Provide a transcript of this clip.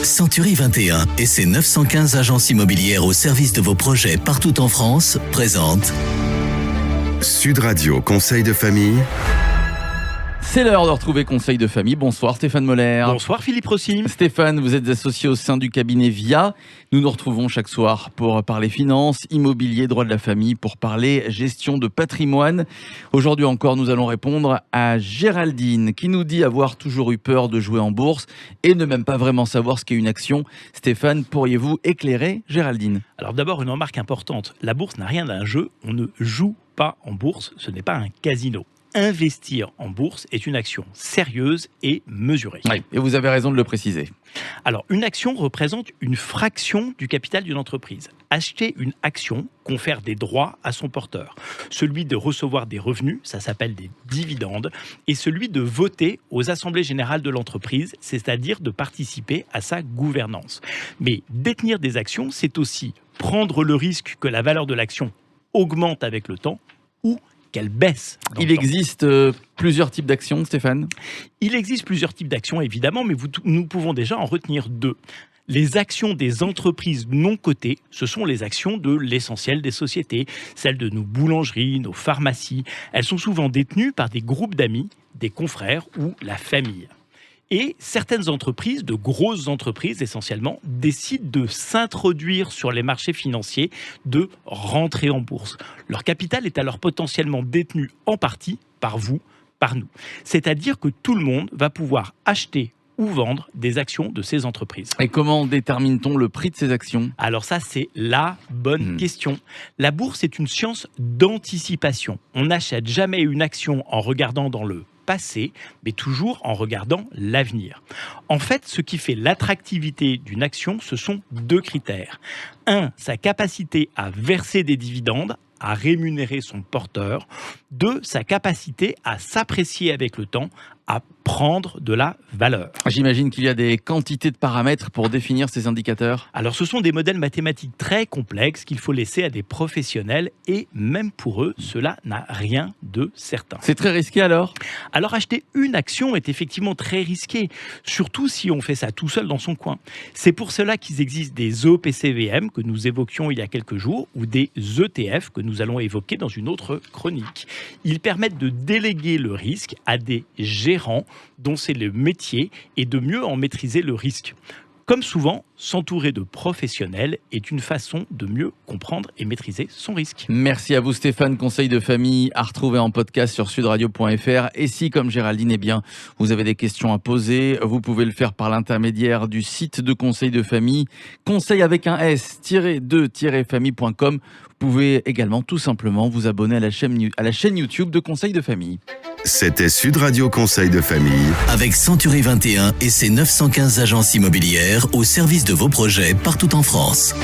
Century 21 et ses 915 agences immobilières au service de vos projets partout en France présentent Sud Radio Conseil de famille. C'est l'heure de retrouver Conseil de famille. Bonsoir Stéphane Moller. Bonsoir Philippe Rossi. Stéphane, vous êtes associé au sein du cabinet VIA. Nous nous retrouvons chaque soir pour parler finances, immobilier, droit de la famille, pour parler gestion de patrimoine. Aujourd'hui encore, nous allons répondre à Géraldine qui nous dit avoir toujours eu peur de jouer en bourse et ne même pas vraiment savoir ce qu'est une action. Stéphane, pourriez-vous éclairer Géraldine ? Alors d'abord, une remarque importante. La bourse n'a rien d'un jeu. On ne joue pas en bourse. Ce n'est pas un casino. Investir en bourse est une action sérieuse et mesurée. Oui, et vous avez raison de le préciser. Alors, une action représente une fraction du capital d'une entreprise. Acheter une action confère des droits à son porteur. Celui de recevoir des revenus, ça s'appelle des dividendes, et celui de voter aux assemblées générales de l'entreprise, c'est-à-dire de participer à sa gouvernance. Mais détenir des actions, c'est aussi prendre le risque que la valeur de l'action augmente avec le temps ou qu'elle baisse. Il existe plusieurs types d'actions, Stéphane ? Il existe plusieurs types d'actions, évidemment, mais nous pouvons déjà en retenir deux. Les actions des entreprises non cotées, ce sont les actions de l'essentiel des sociétés, celles de nos boulangeries, nos pharmacies. Elles sont souvent détenues par des groupes d'amis, des confrères ou la famille. Et certaines entreprises, de grosses entreprises essentiellement, décident de s'introduire sur les marchés financiers, de rentrer en bourse. Leur capital est alors potentiellement détenu en partie par vous, par nous. C'est-à-dire que tout le monde va pouvoir acheter ou vendre des actions de ces entreprises. Et comment détermine-t-on le prix de ces actions ? Alors ça, c'est la bonne question. La bourse est une science d'anticipation. On n'achète jamais une action en regardant dans le passé, mais toujours en regardant l'avenir. En fait, ce qui fait l'attractivité d'une action, ce sont deux critères. Un, sa capacité à verser des dividendes, à rémunérer son porteur. Deux, sa capacité à s'apprécier avec le temps, à prendre de la valeur. J'imagine qu'il y a des quantités de paramètres pour définir ces indicateurs. Alors ce sont des modèles mathématiques très complexes qu'il faut laisser à des professionnels et même pour eux, cela n'a rien de certain. C'est très risqué alors ? Alors acheter une action est effectivement très risqué, surtout si on fait ça tout seul dans son coin. C'est pour cela qu'il existe des OPCVM que nous évoquions il y a quelques jours ou des ETF que nous allons évoquer dans une autre chronique. Ils permettent de déléguer le risque à des gérants dont c'est le métier et de mieux en maîtriser le risque. Comme souvent, s'entourer de professionnels est une façon de mieux comprendre et maîtriser son risque. Merci à vous Stéphane, conseil de famille à retrouver en podcast sur sudradio.fr. Et si, comme Géraldine, vous avez des questions à poser, vous pouvez le faire par l'intermédiaire du site de conseil de famille, conseil avec un s-2-famille.com. Vous pouvez également tout simplement vous abonner à la chaîne YouTube de Conseil de famille. C'était Sud Radio Conseil de famille. avec Century 21 et ses 915 agences immobilières au service de vos projets partout en France.